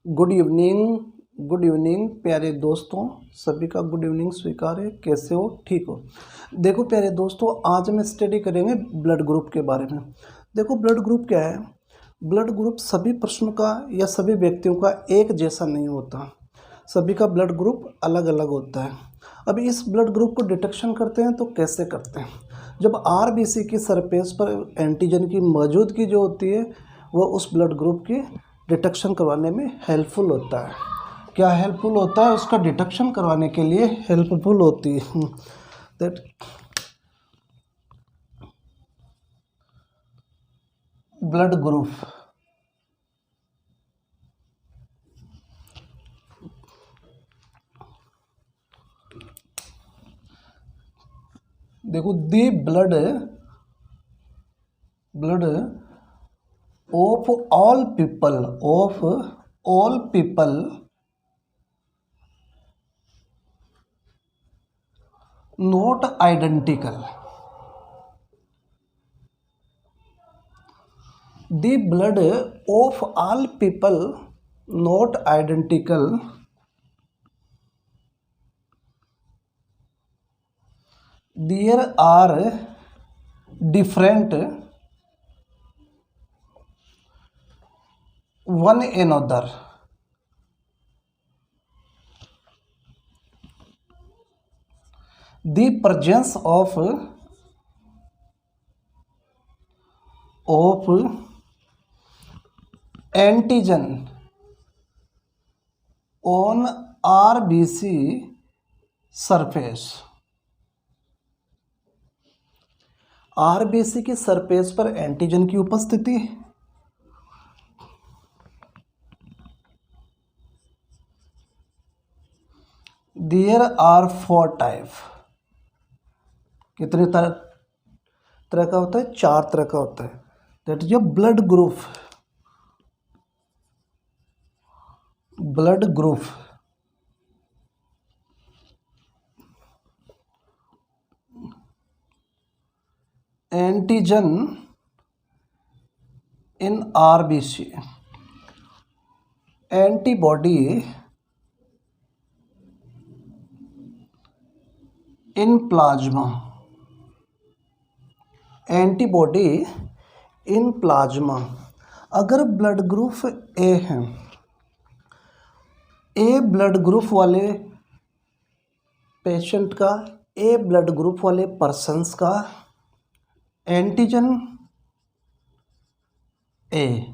Good evening. Good evening प्यारे दोस्तों, सभी का गुड इवनिंग स्वीकार है। कैसे हो? ठीक हो? देखो प्यारे दोस्तों, आज हम स्टडी करेंगे ब्लड ग्रुप के बारे में। देखो ब्लड ग्रुप क्या है। ब्लड ग्रुप सभी प्रश्नों का या सभी व्यक्तियों का एक जैसा नहीं होता। सभी का ब्लड ग्रुप अलग अलग होता है। अब इस ब्लड ग्रुप को डिटेक्शन करते हैं तो कैसे करते हैं? जब आरबीसी की सरफेस पर एंटीजन की मौजूदगी जो होती है वो उस ब्लड ग्रुप की डिटेक्शन करवाने में हेल्पफुल होता है। क्या हेल्पफुल होता है? उसका डिटेक्शन करवाने के लिए हेल्पफुल होती है। दैट ब्लड ग्रुप, देखो the blood of all people not identical. The blood of all people not identical there are different one another. The presence of antigen on RBC surface, RBC की surface पर antigen की उपस्थिति। There are 4 type. कितने तरह का होता है? 4 तरह का होता है। That is blood group antigen in RBC, antibody in plasma, antibody in plasma. अगर ब्लड ग्रुप ए है, ए ब्लड ग्रुप वाले पेशेंट का, ए ब्लड ग्रुप वाले पर्सन्स का एंटीजन ए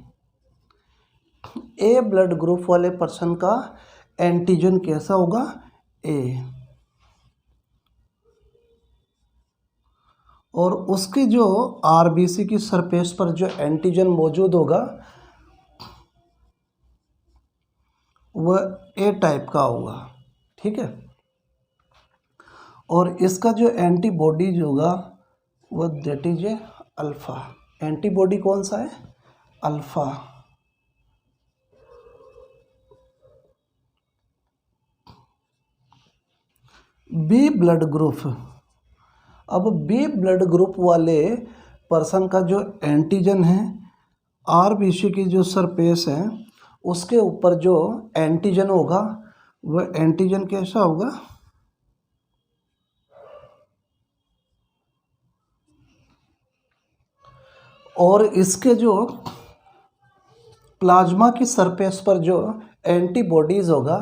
ब्लड ग्रुप वाले पर्सन का एंटीजन कैसा होगा? ए। और उसकी जो आरबीसी की सरफेस पर जो एंटीजन मौजूद होगा वह ए टाइप का होगा। ठीक है। और इसका जो एंटीबॉडीज होगा वह दैट इज अल्फा। एंटीबॉडी कौन सा है? अल्फा। B blood group. अब बी ब्लड ग्रुप वाले पर्सन का जो एंटीजन है, आरबीसी की जो सरफेस है उसके ऊपर जो एंटीजन होगा वह एंटीजन कैसा होगा? और इसके जो प्लाज्मा की सरफेस पर जो एंटीबॉडीज होगा,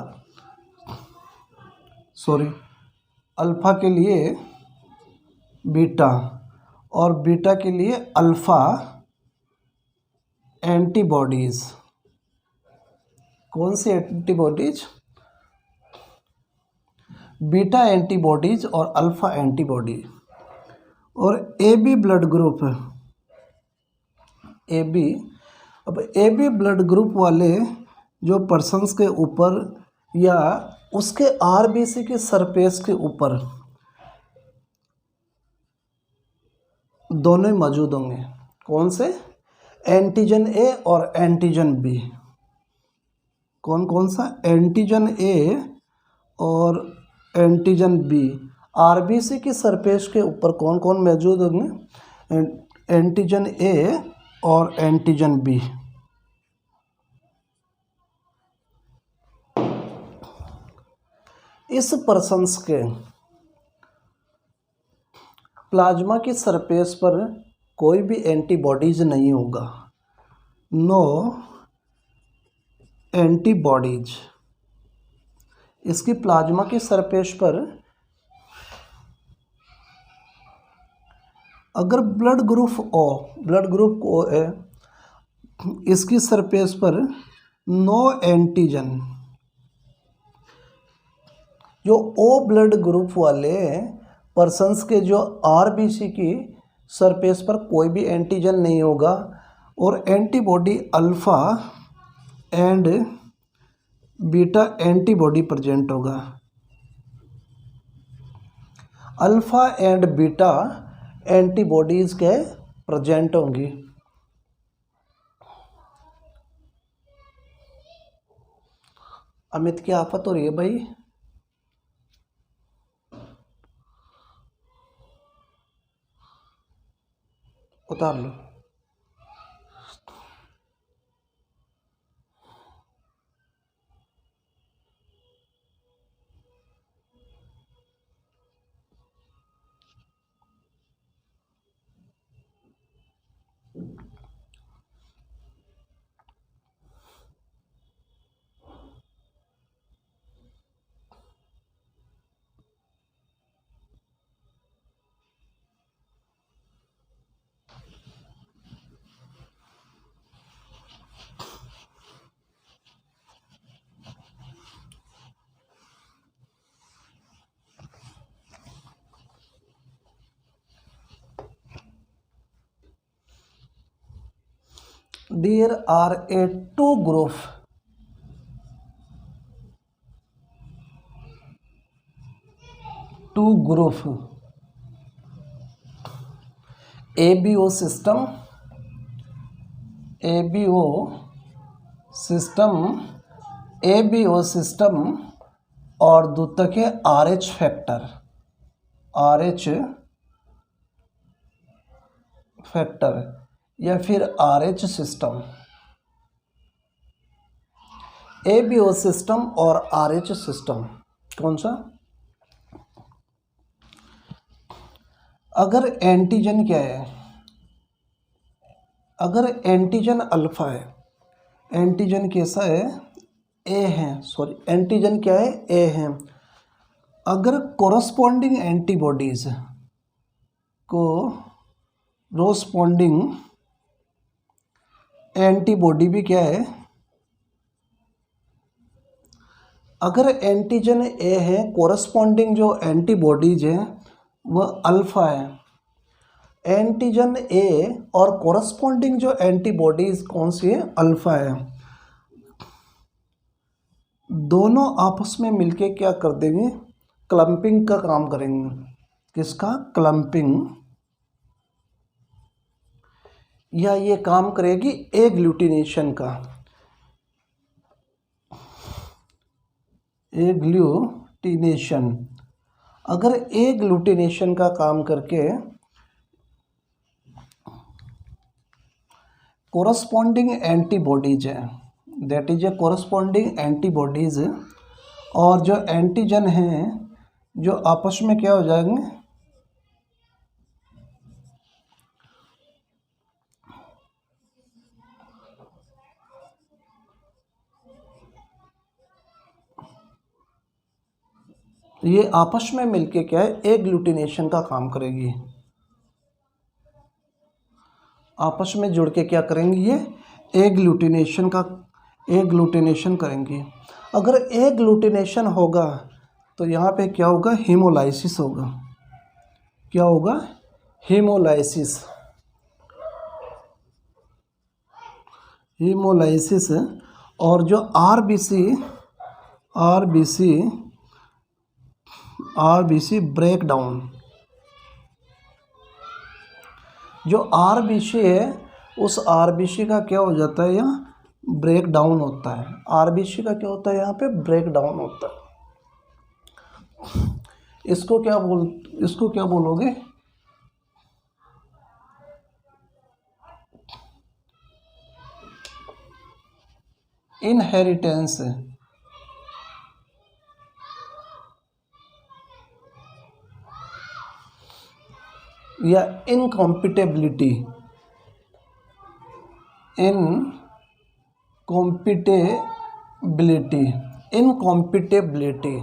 अल्फा के लिए बीटा और बीटा के लिए अल्फा एंटीबॉडीज। कौन सी एंटीबॉडीज? बीटा एंटीबॉडीज और अल्फा एंटीबॉडी। और A B blood group, A B blood group वाले जो पर्सन्स के ऊपर या उसके आरबीसी के सरफेस के ऊपर दोनों मौजूद होंगे। कौन से? एंटीजन ए और एंटीजन बी। कौन सा? एंटीजन ए और एंटीजन बी। आरबीसी की सरफेस के ऊपर कौन कौन मौजूद होंगे? एंटीजन ए और एंटीजन बी। इस पर्सन्स के प्लाज्मा की सरफेस पर कोई भी एंटीबॉडीज नहीं होगा, नो एंटीबॉडीज। इसकी प्लाज्मा की सरफेस पर अगर ब्लड ग्रुप ओ है, इसकी सरफेस पर नो एंटीजन। जो ओ ब्लड ग्रुप वाले पर्सन्स के जो आरबीसी की सरफेस पर कोई भी एंटीजन नहीं होगा और antibody alpha and beta antibody present होगा। अल्फा एंड बीटा एंटीबॉडीज के प्रेजेंट होंगी। अमित की आफत हो रही है भाई। उतार लो। There are a two group ABO system और द्वितीयक है RH फैक्टर या फिर RH सिस्टम। ABO सिस्टम और RH सिस्टम कौन सा? अगर एंटीजन क्या है, अगर एंटीजन अल्फा है, एंटीजन कैसा है? ए है, सॉरी एंटीजन क्या है? ए है। अगर कोरस्पॉन्डिंग एंटीबॉडीज एंटीबॉडी भी क्या है? अगर एंटीजन ए है, कोरस्पॉन्डिंग जो एंटीबॉडीज है वह अल्फा है। एंटीजन ए और कोरस्पॉन्डिंग जो एंटीबॉडीज कौन सी है? अल्फा है। दोनों आपस में मिलके क्या कर देंगे? क्लम्पिंग का काम करेंगे। किसका? क्लम्पिंग। या ये काम करेगी एग्लूटिनेशन का। एग्लूटिनेशन। अगर एग्लूटिनेशन का काम करके कोरस्पॉन्डिंग एंटीबॉडीज है, that is A corresponding antibodies, और जो एंटीजन हैं जो आपस में क्या हो जाएंगे? ये आपस में मिलके क्या है? एग्लूटिनेशन का काम करेगी। आपस में जुड़ के क्या करेंगी? ये एग्लूटिनेशन करेंगी। अगर एग्लूटिनेशन होगा तो यहाँ पे क्या होगा? हीमोलाइसिस होगा। क्या होगा? हीमोलाइसिस। और जो आरबीसी ब्रेकडाउन, जो आरबीसी है उस आरबीसी का क्या हो जाता है? यहाँ ब्रेक डाउन होता है। आरबीसी का क्या होता है? यहाँ पे ब्रेक डाउन होता है। इसको क्या बोलोगे? इनहेरिटेंस। या इनकॉम्पिटेबिलिटी, इनकॉम्पिटेबिलिटी,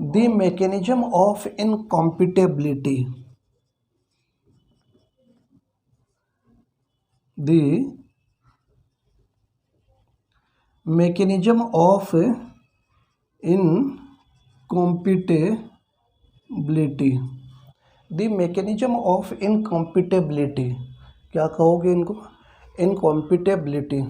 the mechanism of incompatibility, the mechanism of incompatibility, the mechanism of incompatibility, क्या कहोगे इनको, इनकॉम्पिटेबिलिटी।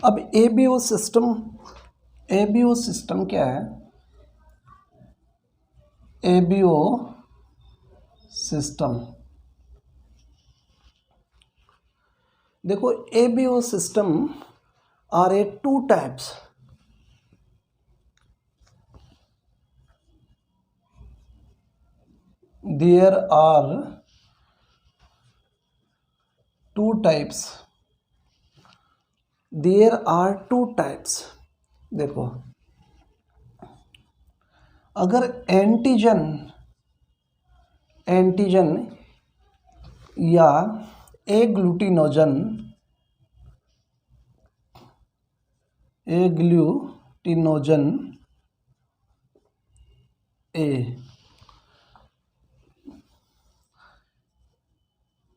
अब एबीओ सिस्टम क्या है? एबीओ सिस्टम, देखो ABO system are a two types, there are two types, there are two types. देखो अगर एंटीजन या एग्लूटिनोजन ए,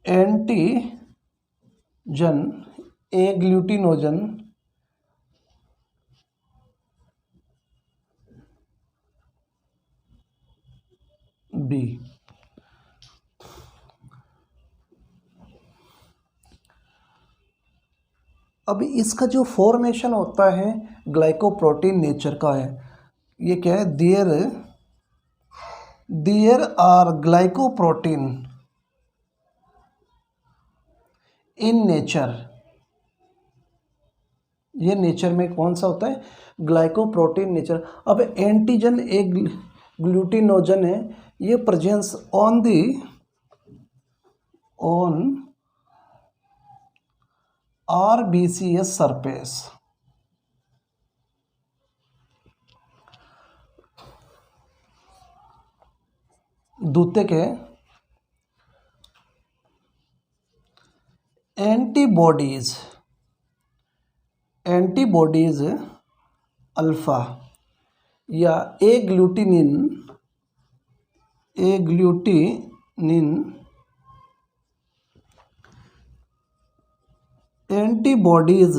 एंटीजन एग्लूटिनोजन बी, अब इसका जो फॉर्मेशन होता है ग्लाइकोप्रोटीन नेचर का है। ये क्या है? There are glycoprotein in nature, ये नेचर में कौन सा होता है? Glycoprotein nature. अब एंटीजन एक ग्लूटिनोजन है, ये प्रेजेंस ऑन RBCS सरफेस, दूसरे के एंटीबॉडीज अल्फा या एग्लूटिनिन एंटीबॉडीज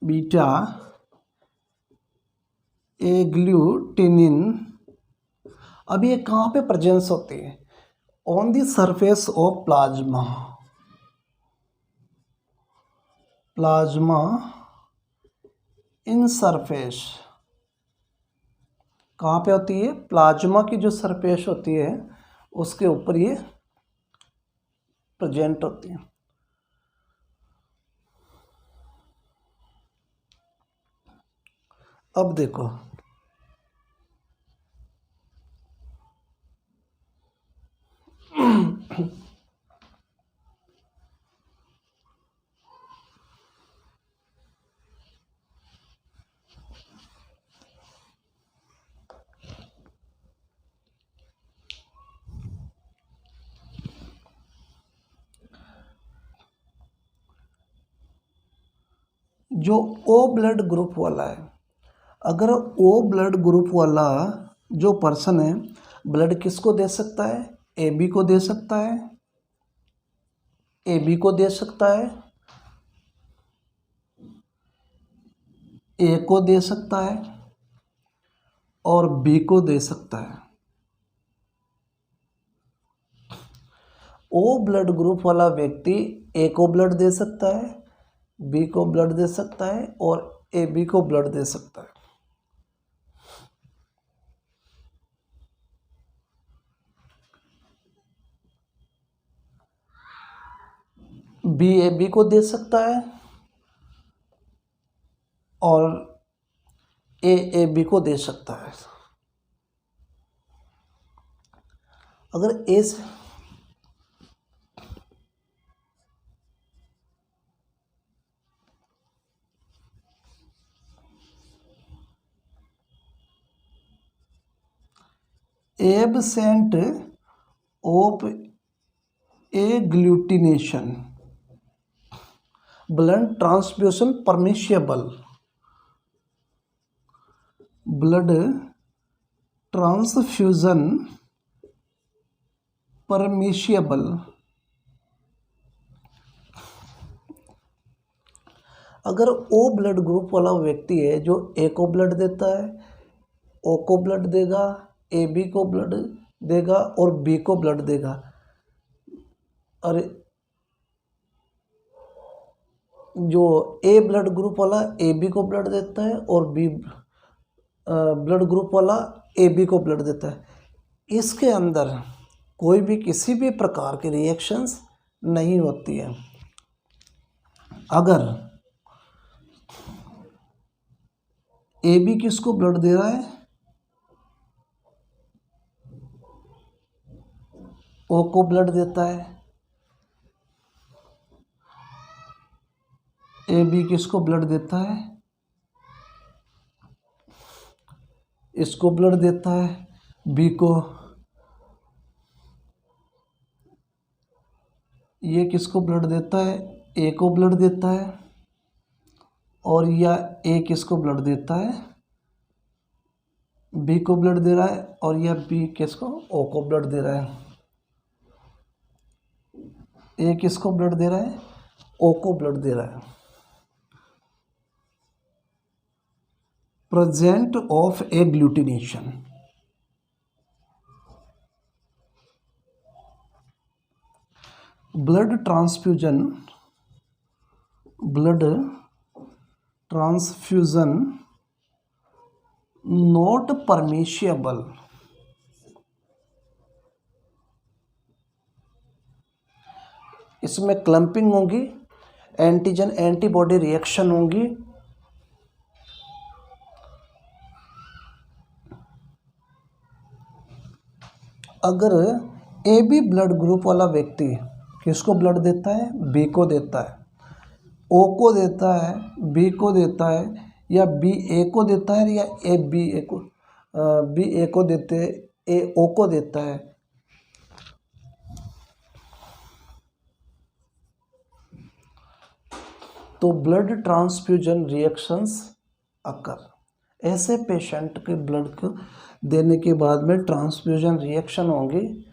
बीटा एग्लूटिनिन। अब ये कहाँ पे प्रेजेंस होती है? On the surface of plasma in surface. कहाँ पे होती है? प्लाज्मा की जो सरफेस होती है उसके ऊपर ये प्रेजेंट होती है। अब देखो जो ओ ब्लड ग्रुप वाला है, अगर ओ ब्लड ग्रुप वाला जो पर्सन है ब्लड किसको दे सकता है? AB को दे सकता है, AB को दे सकता है, A को दे सकता है और B को दे सकता है। ओ ब्लड ग्रुप वाला व्यक्ति A को ब्लड दे सकता है, B को ब्लड दे सकता है और AB को ब्लड दे सकता है। बी ए बी को दे सकता है और ए बी को दे सकता है। अगर ए से absent of agglutination blood transfusion permissible, blood transfusion permissible. अगर ओ ब्लड ग्रुप वाला व्यक्ति है जो ए को ब्लड देता है, ओ को ब्लड देगा, ए बी को ब्लड देगा और बी को ब्लड देगा। और जो ए ब्लड ग्रुप वाला ए बी को ब्लड देता है और बी ब्लड ग्रुप वाला ए बी को ब्लड देता है, इसके अंदर कोई भी किसी भी प्रकार की रिएक्शंस नहीं होती है। अगर ए बी किसको ब्लड दे रहा है, ओ को ब्लड देता है, ए बी किसको ब्लड देता है, इसको ब्लड देता है, बी को, ये किसको ब्लड देता है, ए को ब्लड देता है, और या ए किसको ब्लड देता है, बी को ब्लड दे रहा है, और या बी किसको, ओ को ब्लड दे रहा है। ए किसको ब्लड दे रहा है, ओ को ब्लड दे रहा है। Present of agglutination, blood transfusion not permissible, इसमें क्लम्पिंग होगी, एंटीजन एंटीबॉडी रिएक्शन होंगी। अगर ए बी ब्लड ग्रुप वाला व्यक्ति किसको ब्लड देता है, बी को देता है, ओ को देता है, बी को देता है, या बी ए को देता है, या ए को देते, ए ओ को देता है, तो ब्लड ट्रांसफ्यूजन रिएक्शंस अकर। ऐसे पेशेंट के ब्लड को देने के बाद में ट्रांसफ्यूजन रिएक्शन होंगी।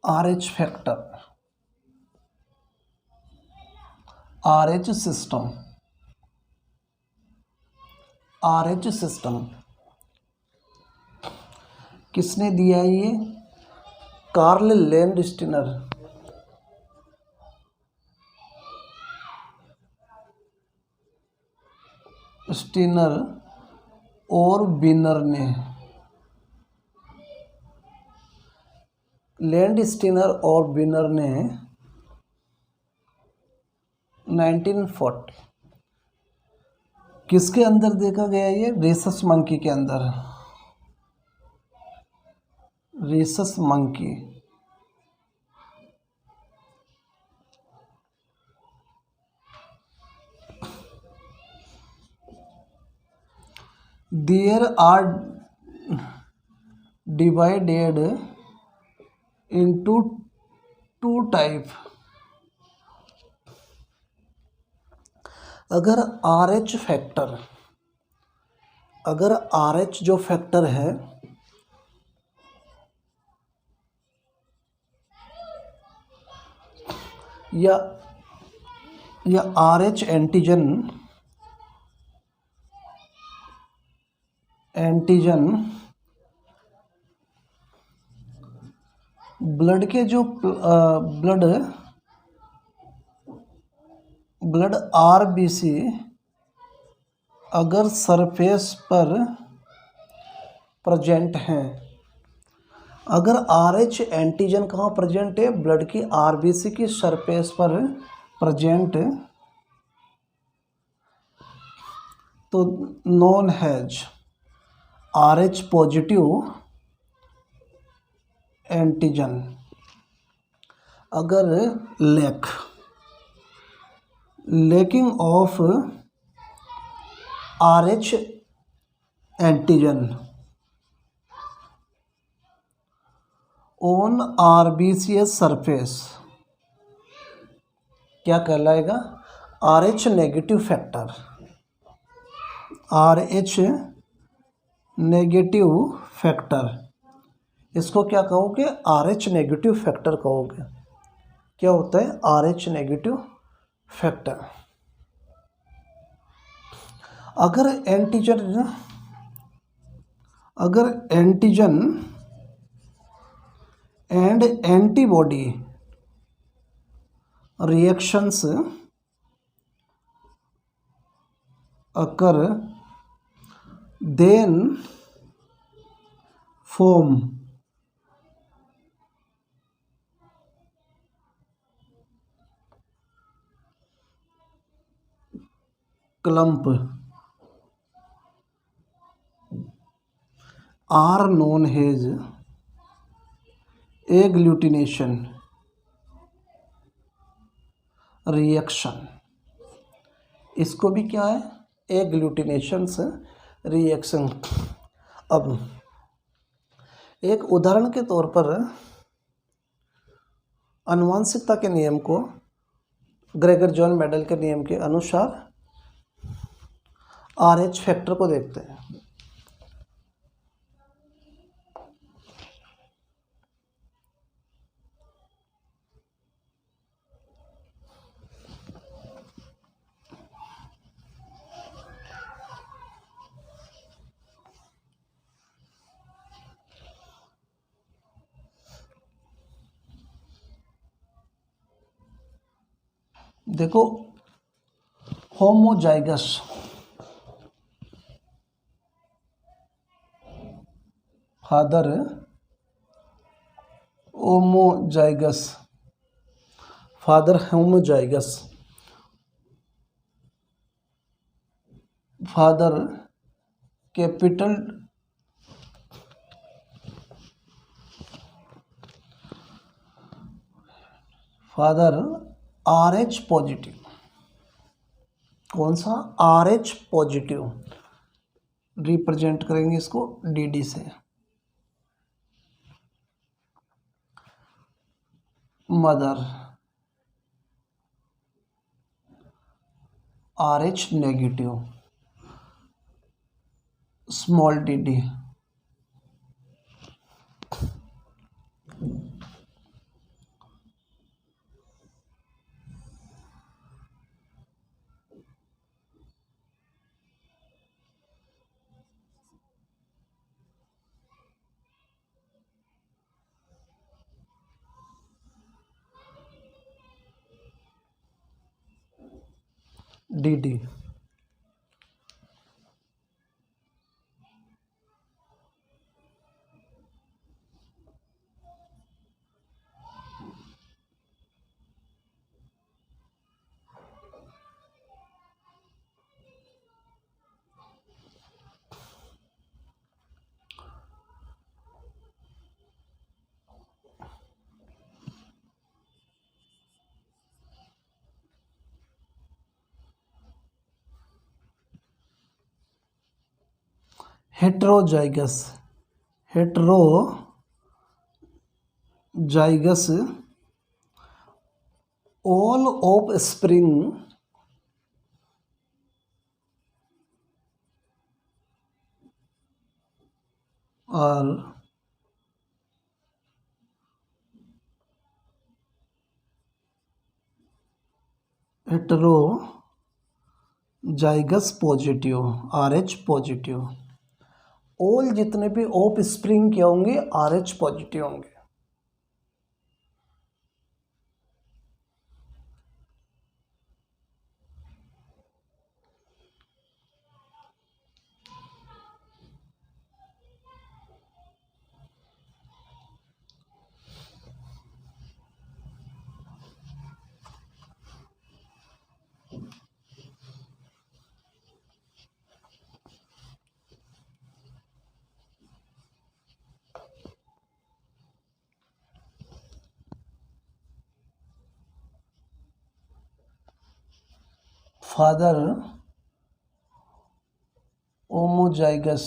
RH फैक्टर, RH सिस्टम किसने दिया है ये, कार्ल लैंडस्टीनर, और बिनर ने। लैंडस्टीनर और बिनर ने 1940 किसके अंदर देखा गया, ये रेसस मंकी के अंदर, rhesus monkey. There are divided into two type. अगर आर एच फैक्टर, अगर आर एच जो फैक्टर है या आर एच एंटीजन ब्लड के जो ब्लड आरबीसी अगर सरफेस पर प्रेजेंट हैं, अगर आर एच एंटीजन कहाँ प्रेजेंट है, ब्लड की आरबीसी की सरफेस पर प्रेजेंट, तो non has R H positive antigen. अगर lacking of R H antigen on RBCs surface क्या कहलाएगा, R H negative factor, are H negative factor. इसको क्या कहोगे, आर एच नेगेटिव फैक्टर कहोगे। क्या होता है आर एच नेगेटिव फैक्टर। अगर antigen and antibody reactions occur, then form clump are known as agglutination reaction. इसको भी क्या है, एग्लूटिनेशन से रिएक्शन। अब एक उदाहरण के तौर पर आनुवंशिकता के नियम को, ग्रेगर जॉन मेडल के नियम के अनुसार आर एच फैक्टर को देखते हैं। देखो homozygous, father homozygous, father homozygous, father capital father are H positive. कौन सा, आर एच पॉजिटिव। रिप्रेजेंट करेंगे इसको डी से। Mother R H negative, small D. D heterozygous, heterozygous all offspring और heterozygous positive, RH positive. All जितने भी offspring क्या होंगे, RH पॉजिटिव होंगे। फादर होमोजाइगस,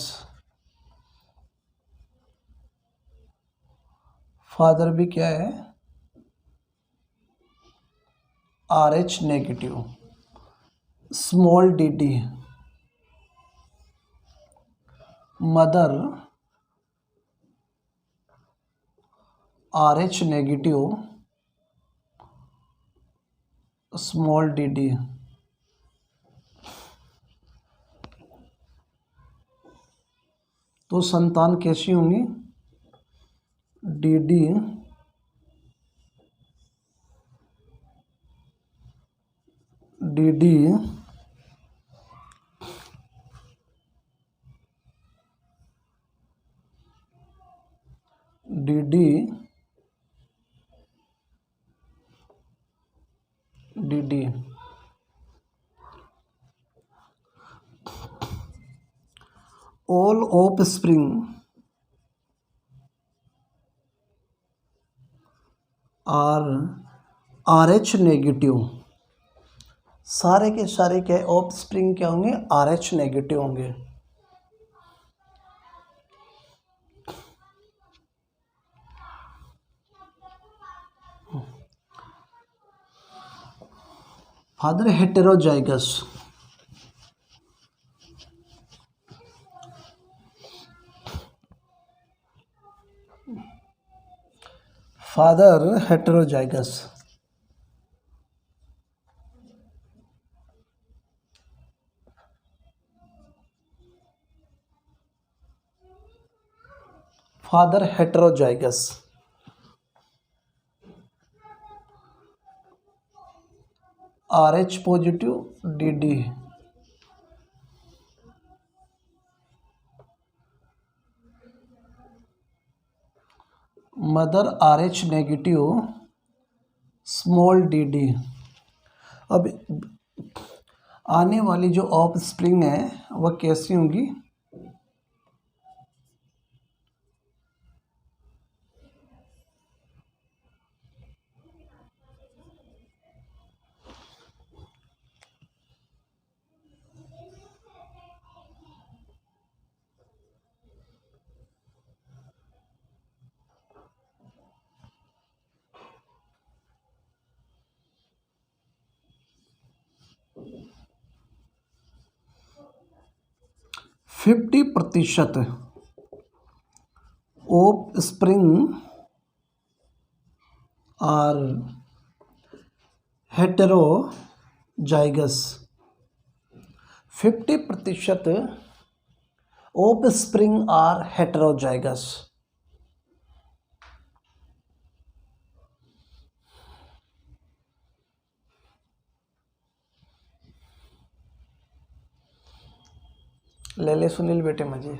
फादर भी क्या है, RH negative. Small dd, mother RH negative, small dd। तो संतान कैसी होंगी, dd dd dd dd all offspring are RH negative. सारे के सारे क्या ऑफ स्प्रिंग क्या होंगे, RH नेगेटिव होंगे। Father heterozygous, father heterozygous. Father heterozygous, RH positive dd, mother RH negative, small dd। अब आने वाली जो ऑफ स्प्रिंग है वह कैसी होंगी, फिफ्टी प्रतिशत offspring are heterozygous. 50% offspring are heterozygous. ले ले सुनील बेटे मजे।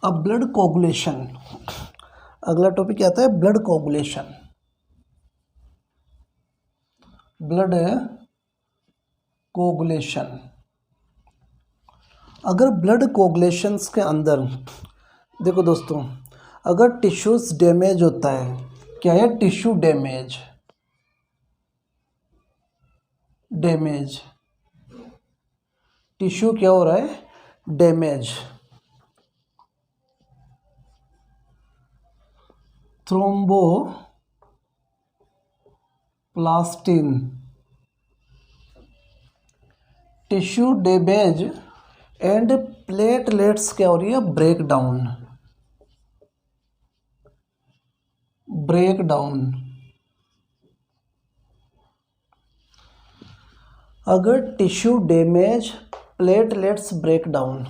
अब ब्लड कोगुलेशन, अगला टॉपिक क्या आता है, ब्लड कोगुलेशन। Blood coagulation. अगर ब्लड कोगुलेशंस के अंदर देखो दोस्तों, अगर टिश्यूज डैमेज होता है, क्या है टिश्यू डैमेज, टिश्यू क्या हो रहा है, damage, thromboplastin, tissue damage and platelets क्या हो रही है, ब्रेक डाउन। अगर tissue damage, platelets break down,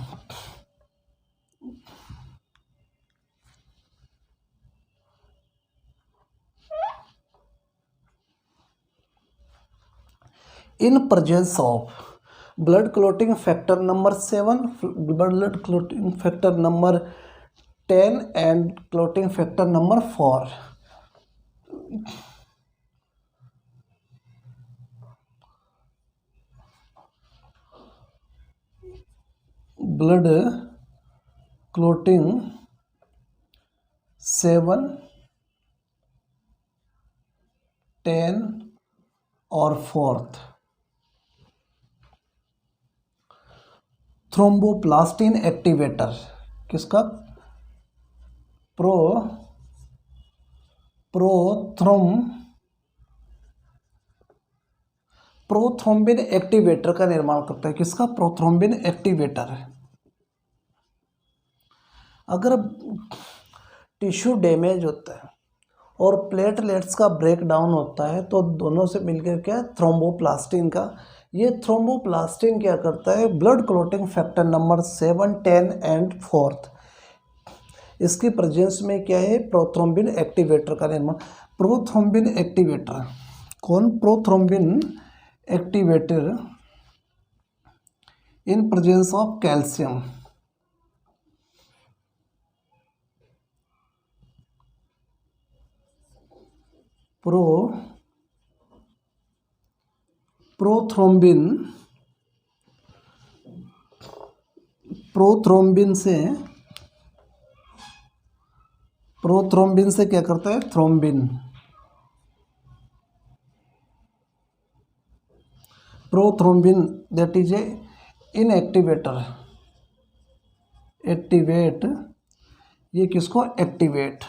in presence of blood clotting factor number 7, blood clotting factor number 10 and clotting factor number 4, blood clotting 7, 10 और 4th, थ्रोम्बोप्लास्टिन एक्टिवेटर, किसका, prothrombin activator का निर्माण करता है, किसका, प्रोथ्रोम्बिन एक्टिवेटर। अगर tissue damage होता है और प्लेटलेट्स का ब्रेक डाउन होता है तो दोनों से मिलकर क्या, थ्रोम्बोप्लास्टिन का, ये थ्रोम्बोप्लास्टिन क्या करता है, blood clotting factor number 7, 10 and 4th, इसकी प्रेजेंस में क्या है, प्रोथ्रोम्बिन एक्टिवेटर का निर्माण। प्रोथ्रोम्बिन एक्टिवेटर कौन, prothrombin activator in presence of calcium, prothrombin से क्या करता है, thrombin, prothrombin that is a inactivator, activate, ये किसको, एक्टिवेट,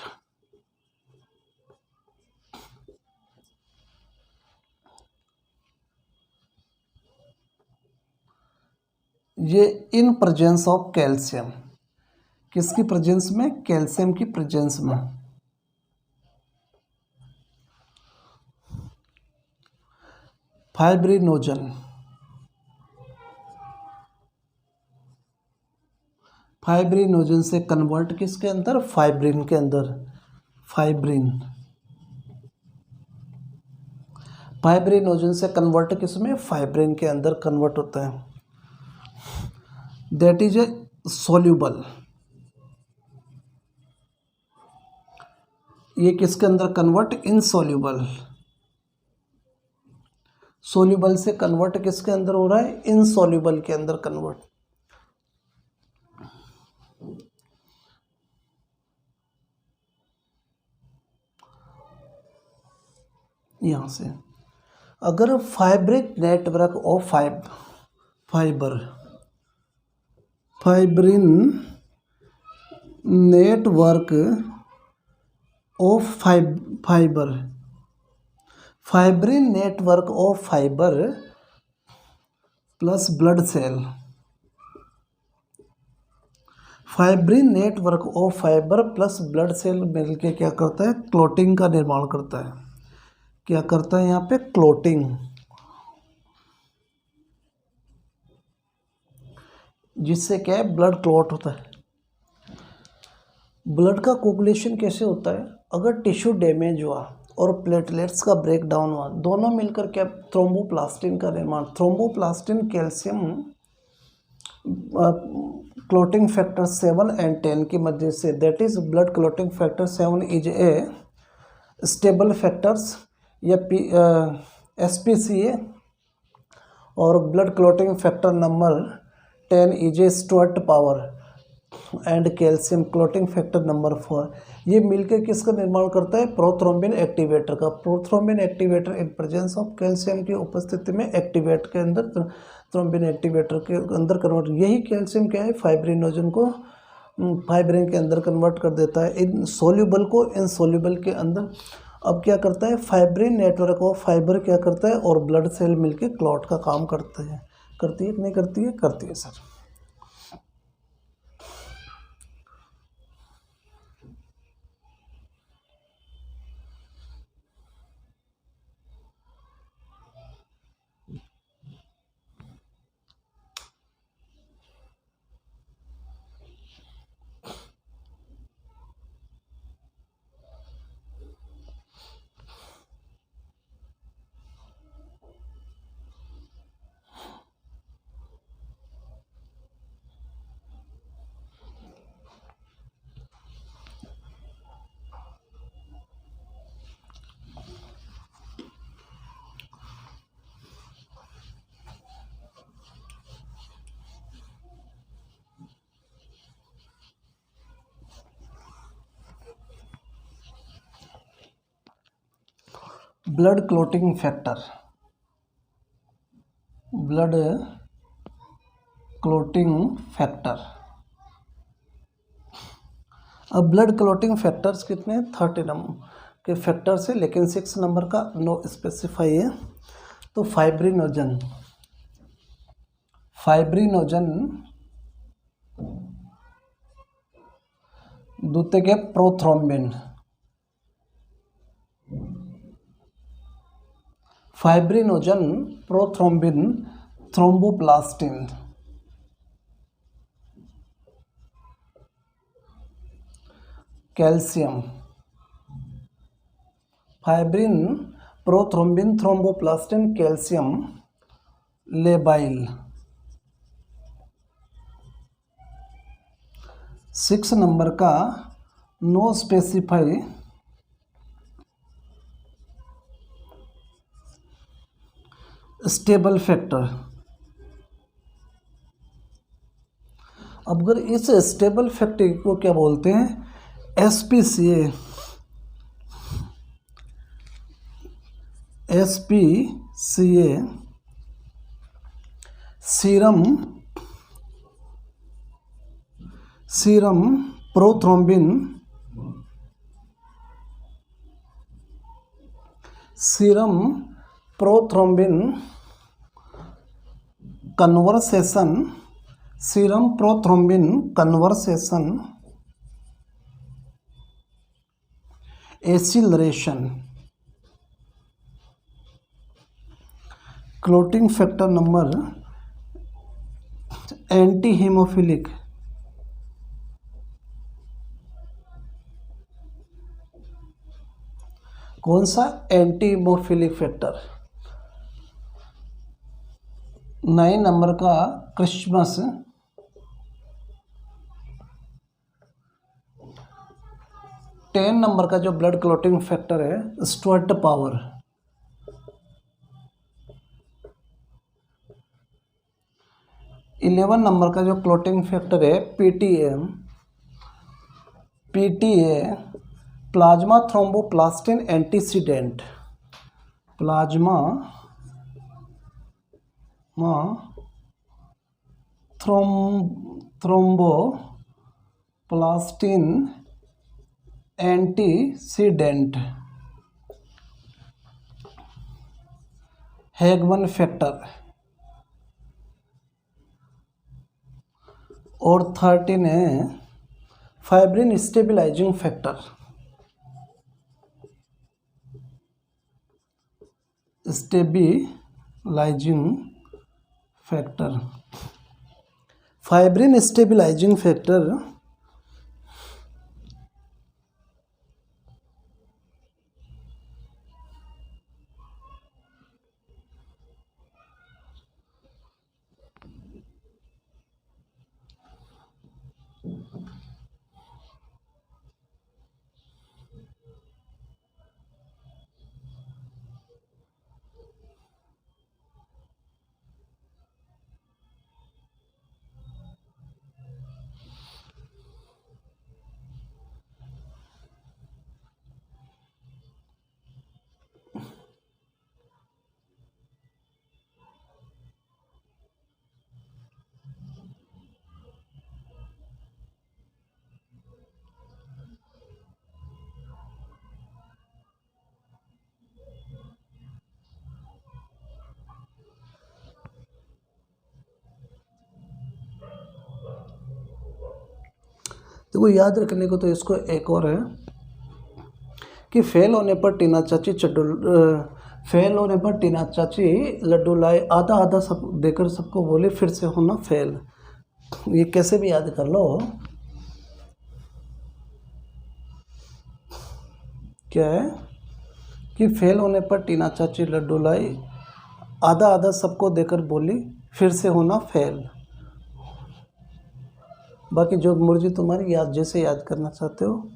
ये इन प्रेजेंस ऑफ कैल्शियम, किसकी प्रेजेंस में, कैल्शियम की प्रेजेंस में। फाइब्रिनोजन से कन्वर्ट किसके अंदर, फाइब्रिन के अंदर, फाइब्रिनोजन से कन्वर्ट किसमें, फाइब्रिन के अंदर कन्वर्ट होता है, दैट इज ए सोल्यूबल, ये किसके अंदर कन्वर्ट, इनसोल्यूबल, सोल्यूबल से कन्वर्ट किसके अंदर हो रहा है, इनसोल्यूबल के अंदर कन्वर्ट। यहां से अगर fibrin network of fibrin network of fibrin network of fibre plus blood cell, fibrin network of fibre plus blood cell मिलके क्या करता है, क्लोटिंग का निर्माण करता है, क्या करता है यहाँ पे, क्लोटिंग, जिससे क्या है, ब्लड क्लॉट होता है। ब्लड का कोगुलेशन कैसे होता है, अगर टिश्यू डैमेज हुआ और प्लेटलेट्स का ब्रेक डाउन हुआ, दोनों मिलकर क्या, थ्रोम्बोप्लास्टिन का निर्माण, thromboplastin calcium clotting factor 7 and 10 की मदद से, that is blood clotting factor 7 is a stable factors या SPCA, और blood clotting factor number 10 is Stuart power and calcium clotting factor number 4। ये मिलकर किसका निर्माण करता है? प्रोथ्रोम्बिन एक्टिवेटर का। Prothrombin activator in presence of calcium की उपस्थिति में एक्टिवेट के अंदर थ्रोम्बिन एक्टिवेटर के अंदर कन्वर्ट, यही कैल्शियम क्या है, फाइब्रिनोजन को फाइब्रिन के अंदर कन्वर्ट कर देता है, इन सोल्यूबल को इनसोल्यूबल के अंदर। अब क्या करता है, फाइब्रिन नेटवर्क ऑफ फाइबर क्या करता है और ब्लड सेल मिलके क्लॉट का काम करते हैं। करती है कि नहीं करती है? करती है sir. Blood clotting factor, blood clotting factor. अब ब्लड क्लॉटिंग फैक्टर्स कितने? 30 नंबर के फैक्टर्स है, लेकिन 6 नंबर का नो स्पेसिफाई है। तो फाइब्रिनोजन, फाइब्रिनोजन द्वितीयक है prothrombin, fibrinogen, prothrombin, thromboplastin. Calcium, fibrin, prothrombin, thromboplastin, calcium, labile. 6 number का नो स्पेसिफाई स्टेबल फैक्टर। अब अगर इस स्टेबल फैक्टर को क्या बोलते हैं? SPCA, SPCA serum, serum prothrombin, serum prothrombin conversation, serum prothrombin conversation acceleration. Clotting factor number anti haemophilic, कौन सा? Anti haemophilic factor. 9 नंबर का क्रिसमस, 10 नंबर का जो ब्लड क्लॉटिंग फैक्टर है स्टुअर्ट पावर, 11 नंबर का जो क्लॉटिंग फैक्टर है PTA, PTA plasma thromboplastin antecedent, plasma thromboplastin antecedent. Hageman factor. और 13 है fibrin stabilising factor, stabilising factor, fibrin stabilising factor तो याद रखने को तो इसको एक और है कि फेल होने पर टीना चाची लड्डू लाई, आधा आधा सब देकर सबको बोले फिर से होना फेल। ये कैसे भी याद कर लो, क्या है कि फेल होने पर टीना चाची लड्डू लाई, आधा आधा सबको देकर बोली फिर से होना फेल। बाकी जो मुर्जी तुम्हारी याद, जैसे याद करना चाहते हो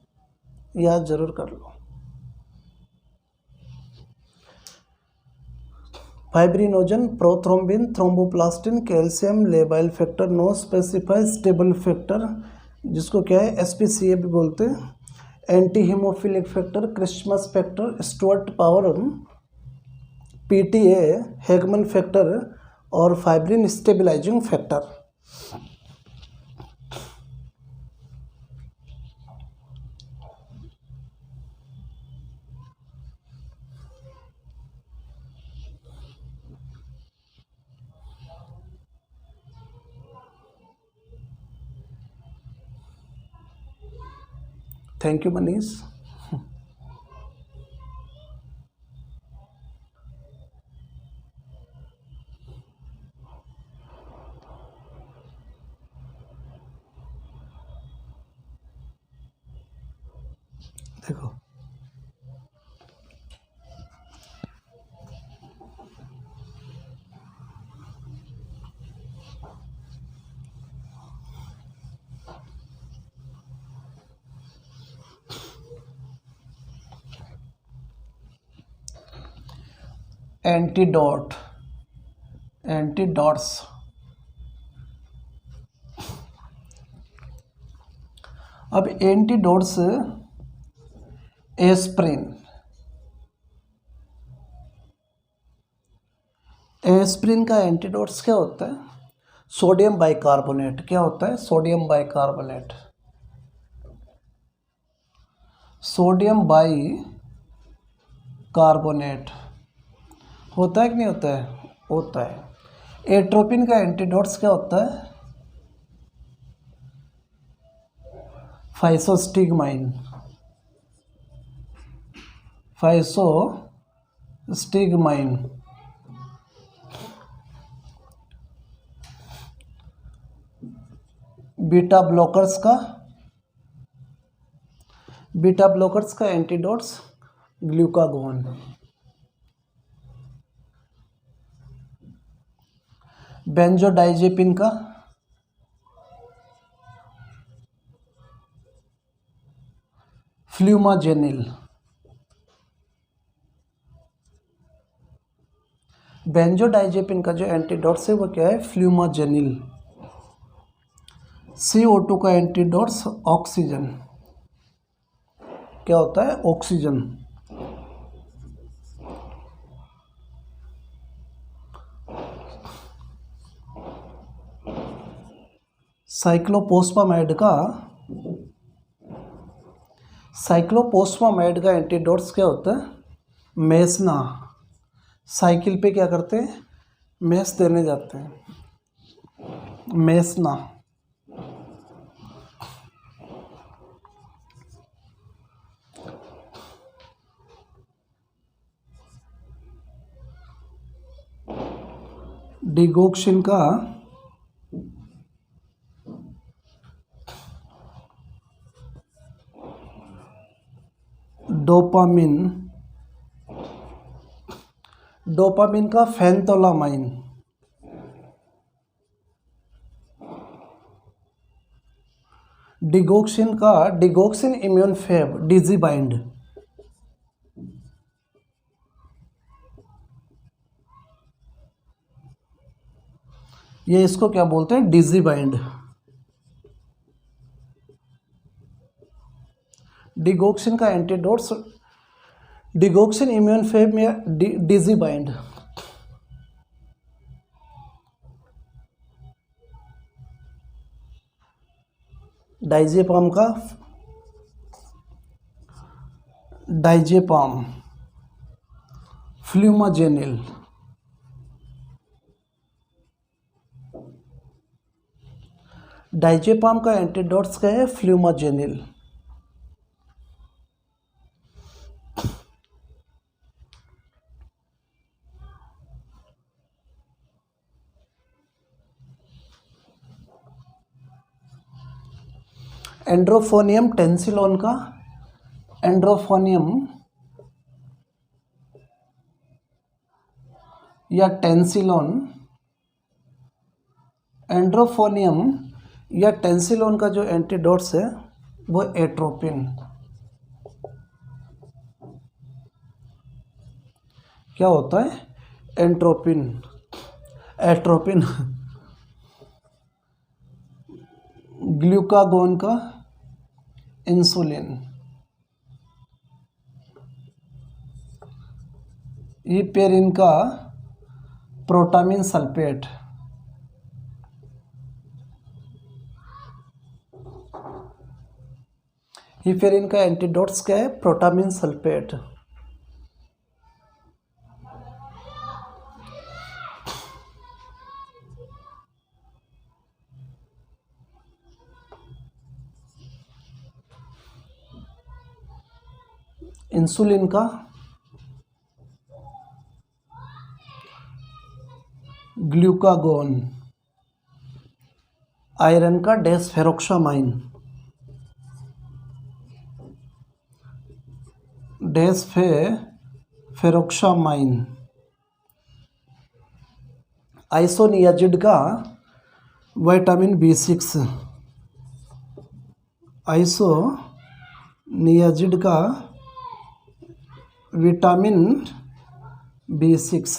याद जरूर कर लो। Fibrinogen, prothrombin, thromboplastin, calcium, labile factor, no specified stable factor जिसको क्या है SPCA भी बोलते हैं, anti haemophilic factor, Christmas factor, Stuart power, PTA, Hageman factor और fibrin stabilising factor. Thank you Manish. देखो एंटीडोट्स, अब एंटीडोट्स एस्प्रिन का एंटीडोट्स क्या होता है? Sodium bicarbonate. क्या होता है? Sodium bicarbonate. सोडियम बाइकार्बोनेट होता है कि नहीं होता है? होता है। एट्रोपिन का एंटीडोट्स क्या होता है? फाइसोस्टिगमाइन। बीटा ब्लॉकर्स का एंटीडोट्स ग्लूकागोन। बेंजोडाइजेपिन का फ्लूमाजेनिल। बेंजोडाइजेपिन का जो एंटीडोट्स है वो क्या है? फ्लूमाजेनिल। CO2 का एंटीडोट्स ऑक्सीजन। क्या होता है? ऑक्सीजन। साइक्लोपोस्पामाइड का एंटीडोट्स क्या होता है? मेसना। साइकिल पे क्या करते हैं? मेस देने जाते हैं, मेसना। डिगोक्सिन का डोपामिन का phentolamine. Digoxin immune fab Digibind. ये इसको क्या बोलते हैं? डिजीबाइंड। डिगोक्सिन का एंटीडोट्स डिगोक्सिन इम्यून फेब में डिजीबाइंड। Diazepam flumazenil. डाइजेपाम का एंटीडोट्स क्या है? फ्लूमाजेनिल। एंड्रोफोनियम टेंसिलोन का, एंड्रोफोनियम या टेंसिलोन, एंड्रोफोनियम या टेंसिलोन का जो एंटीडोट्स है वो एट्रोपिन। क्या होता है? एंट्रोपिन, एट्रोपिन। ग्लूकागोन का इंसुलिन। ईपेरिन का प्रोटामिन सल्फेट। ईपेरिन का एंटीडोट्स क्या है? Protamine sulphate. इंसुलिन का ग्लूकागोन। आयरन का डेसफेरोक्सामाइन, डेसफेरोक्सामाइन। आइसोनियाजिड का विटामिन B6, आइसोनियाजिड का विटामिन B6।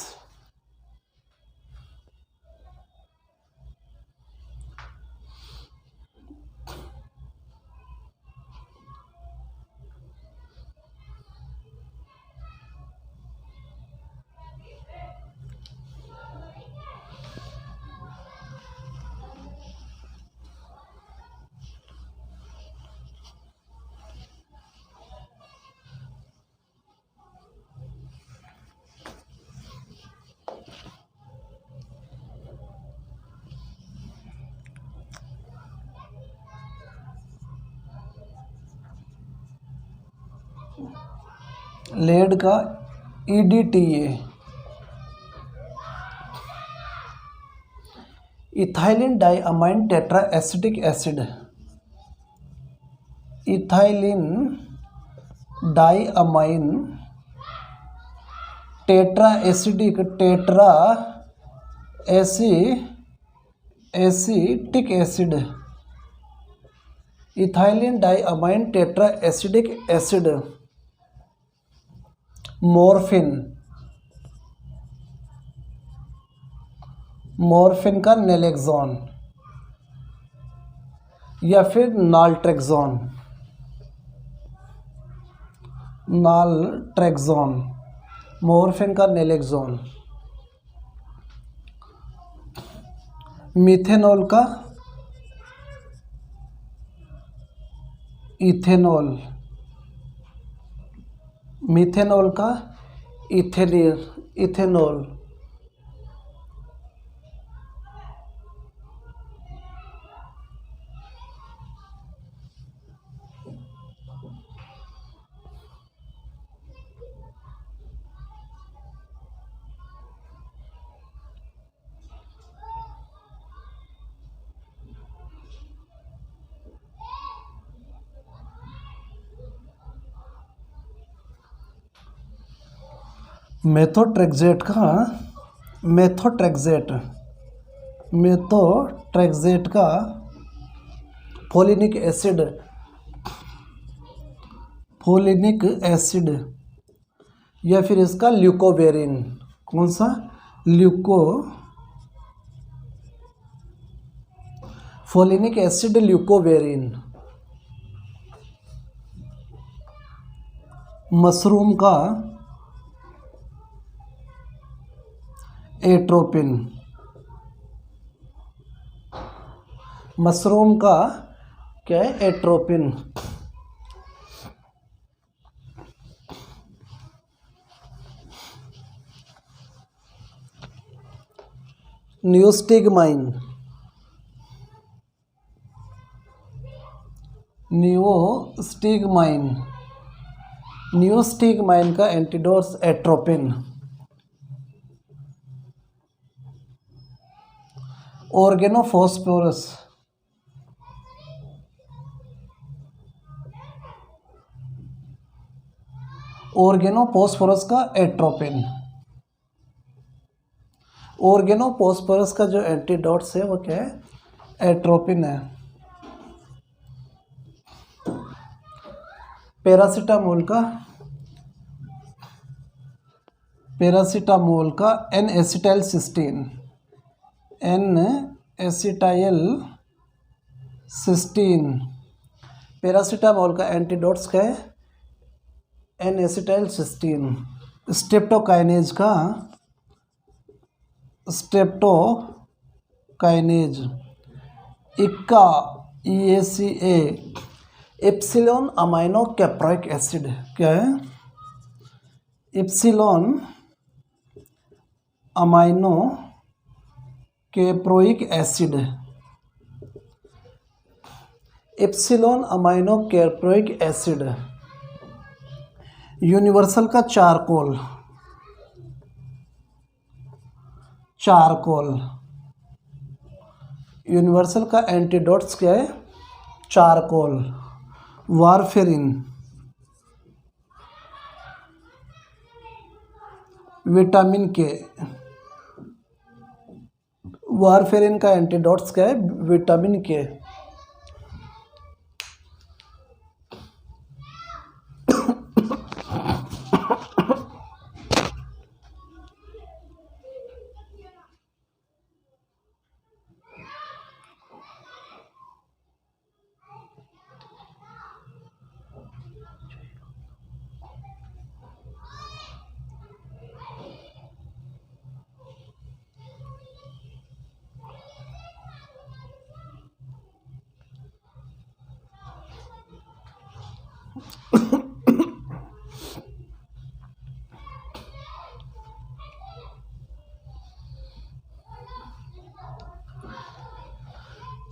लेड का EDTA, ethylene diamine tetra acetic acid. Ethylene diamine tetra acidic, tetra acetic acid. Ethylene diamine tetra acidic acid. Morphine, morphine का नेलेक्सोन या फिर naltrexone, naltrexone. Morphine का नेलेक्सोन। Methanol का ethanol, methanol का ethanol. Methotrexate का, methotrexate का folinic acid या फिर इसका ल्यूकोवेरिन। कौन सा? Folinic acid, ल्यूकोवेरिन। मशरूम का एट्रोपिन, मशरूम का क्या है? एट्रोपिन। न्यूस्टिगमाइन, नियोस्टिगमाइन, नियोस्टिगमाइन का एंटीडोट्स एट्रोपिन। ऑर्गेनोफॉस्फोरस, ऑर्गेनोफॉस्फोरस का एट्रोपिन। ऑर्गेनोफॉस्फोरस का जो एंटीडोट्स है वो क्या है? एट्रोपिन है। पैरासीटामोल का एन एसिटाइल सिस्टीन। पैरासीटामोल का एंटीडोट्स क्या है? N acetyl cysteine. स्ट्रेप्टोकाइनेज का इक्का EACA epsilon amino caproic acid. क्या है? Epsilon amino caproic acid. Epsilon amino caproic acid. Universal का चारकोल, यूनिवर्सल का एंटीडोट्स क्या है? Charcoal. Warfarin, vitamin K. Warfarin का एंटीडोट्स क्या है? Vitamin K.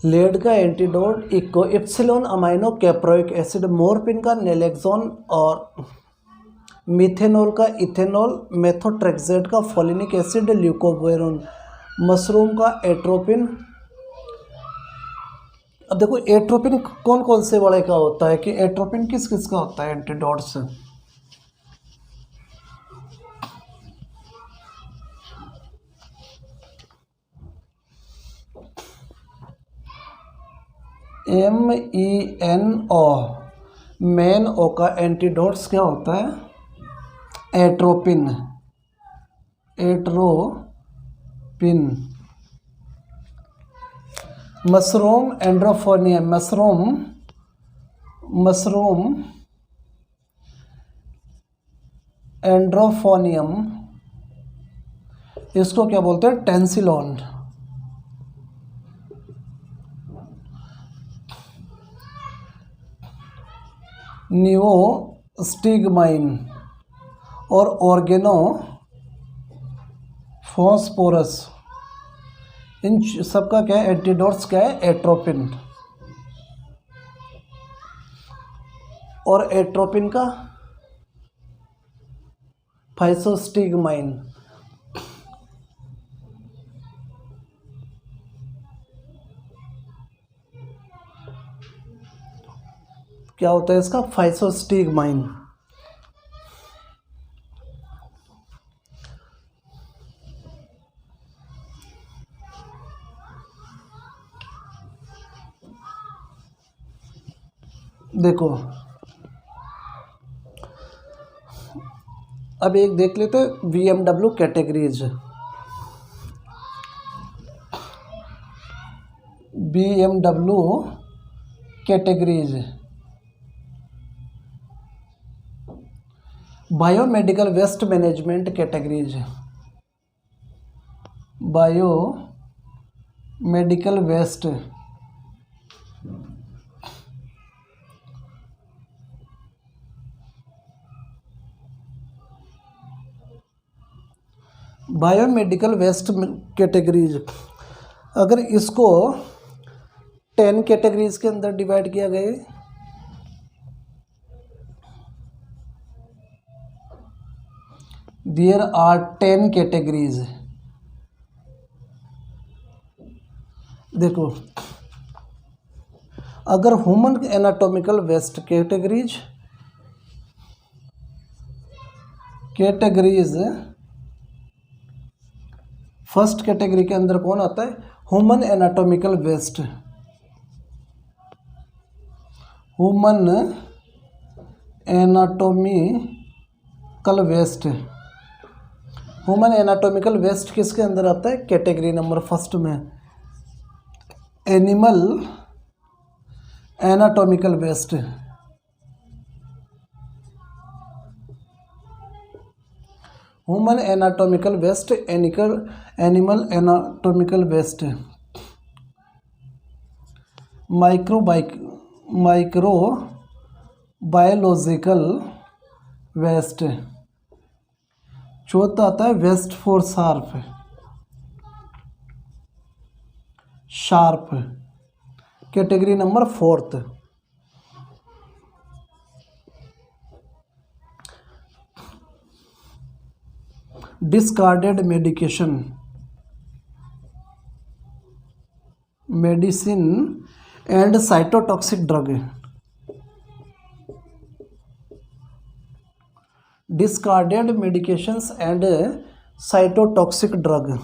लेड का एंटीडोट इको epsilon amino caproic acid. Morphine का नेलेक्सोन और मिथेनॉल का इथेनॉल। मेथोट्रेक्सेट का फोलिनिक एसिड ल्यूकोवेरोन। मशरूम का एट्रोपिन। अब देखो एट्रोपिन कौन कौन से वाले का होता है कि एट्रोपिन किस किस का होता है एंटीडोट से? MENO, मेन ओ का एंटीडोट्स क्या होता है? एट्रोपिन। मशरूम एंड्रोफोनियम, मशरूम एंड्रोफोनियम, इसको क्या बोलते हैं? टेंसिलॉन। नियोस्टिगमाइन और ऑर्गेनोफॉस्फोरस, इन सबका क्या है? एंटीडोट्स क्या है? एट्रोपिन। और एट्रोपिन का फाइसोस्टिगमाइन। क्या होता है इसका? फाइसोस्टिगमाइन। देखो अब एक देख लेते हैं VMW categories. BMW categories. Biomedical waste management categories. Biomedical waste, biomedical waste categories. अगर इसको 10 कैटेगरीज के अंदर डिवाइड किया गया देयर आर 10 कैटेगरीज। देखो, अगर human anatomical waste categories first category के अंदर कौन आता है? Human anatomical waste. Human anatomical waste. Human anatomical waste किसके अंदर आता है? कैटेगरी नंबर फर्स्ट में। Animal anatomical waste. Human anatomical waste, animal anatomical waste, microbiological waste. चौथा आता है waste for sharp, category number fourth. Discarded medicine and cytotoxic drug. Discarded medications and cytotoxic drug.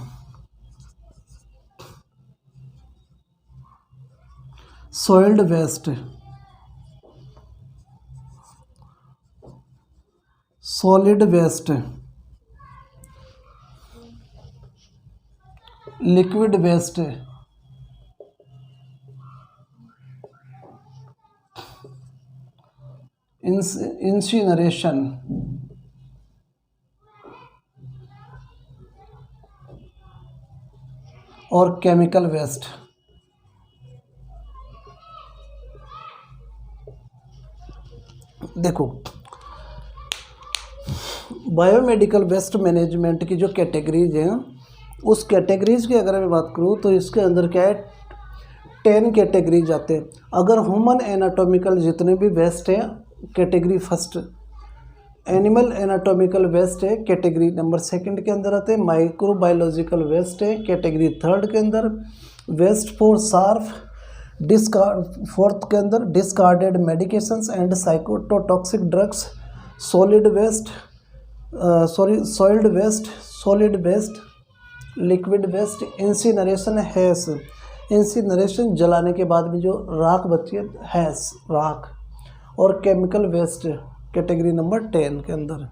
Soiled waste, solid waste, liquid waste, incineration, और chemical waste. देखो, biomedical waste management की जो categories हैं, उस categories की अगर मैं बात करूँ तो इसके अंदर क्या है? 10 कैटेगरीज आते हैं। अगर ह्यूमन एनाटॉमिकल जितने भी वेस्ट हैं, category first. Animal anatomical waste है, कैटेगरी नंबर सेकंड के अंदर आते हैं। माइक्रोबायोलॉजिकल वेस्ट है, कैटेगरी थर्ड के अंदर। वेस्ट फॉर शार्प, फोर्थ के अंदर। Discarded medications and cytotoxic drugs. Solid waste, soiled waste, solid waste, liquid waste, incineration, ash. Incineration जलाने के बाद में जो राख बचती है, हैश, राख। और केमिकल वेस्ट, कैटेगरी नंबर 10 के अंदर।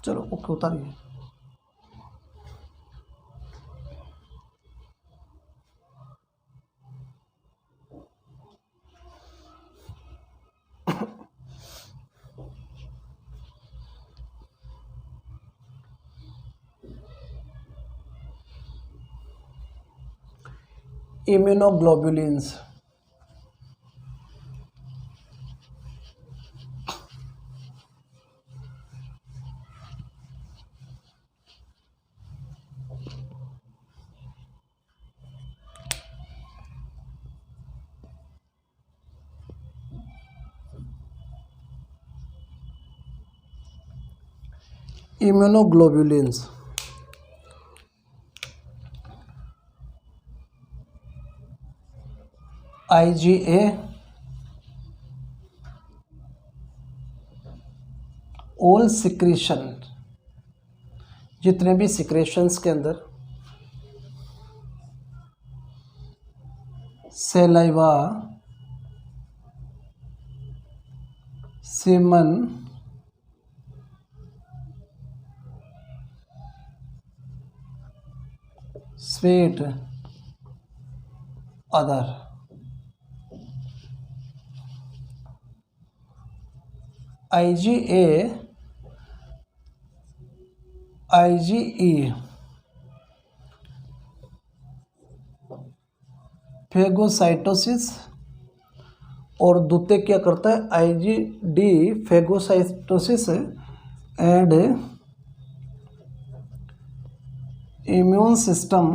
चलो ओके, उतारिए। Immunoglobulins. Immunoglobulins IgA, all secretion, जितने भी सिक्रेशंस के अंदर saliva, semen, sweat, other. IgA, IgE phagocytosis, और द्वितीय क्या करता है, IgD phagocytosis and immune system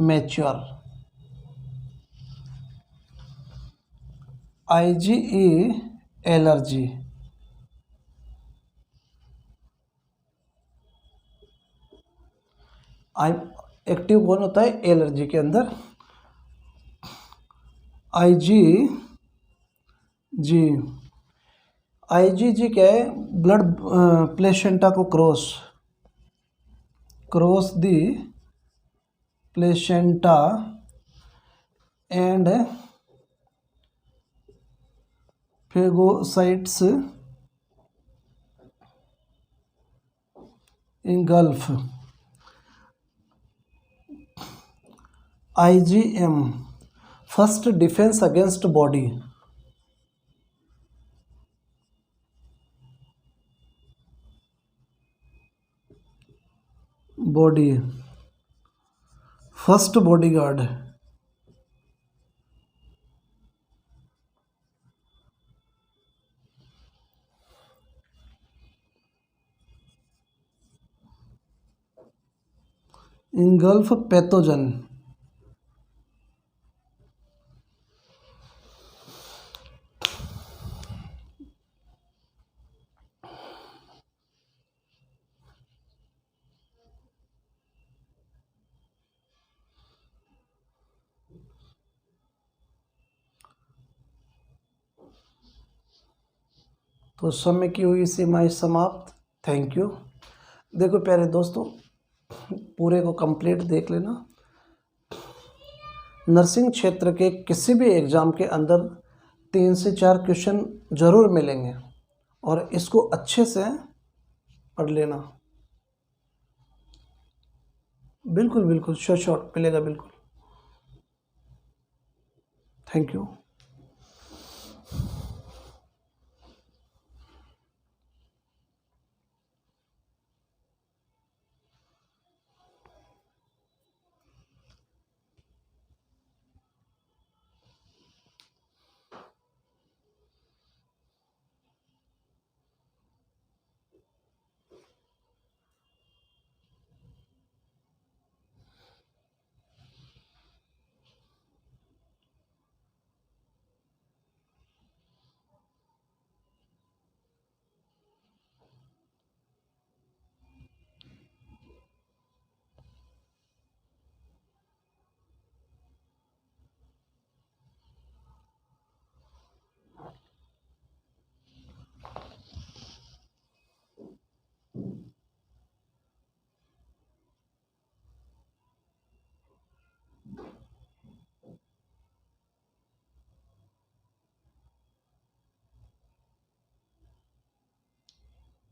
mature. IgE allergy, active कौन होता है एलर्जी के अंदर, IgG। IgG क्या है, ब्लड प्लेसेंटा को cross the placenta and phagocytes engulf। IgM first defence against body, first bodyguard. engulf pathogen. तो समय की हुई सीमाएं समाप्त। Thank you. देखो प्यारे दोस्तों, पूरे को कंप्लीट देख लेना। नर्सिंग क्षेत्र के किसी भी एग्ज़ाम के अंदर 3 से 4 क्वेश्चन ज़रूर मिलेंगे और इसको अच्छे से पढ़ लेना। बिल्कुल बिल्कुल श्योर मिलेगा बिल्कुल। Thank you.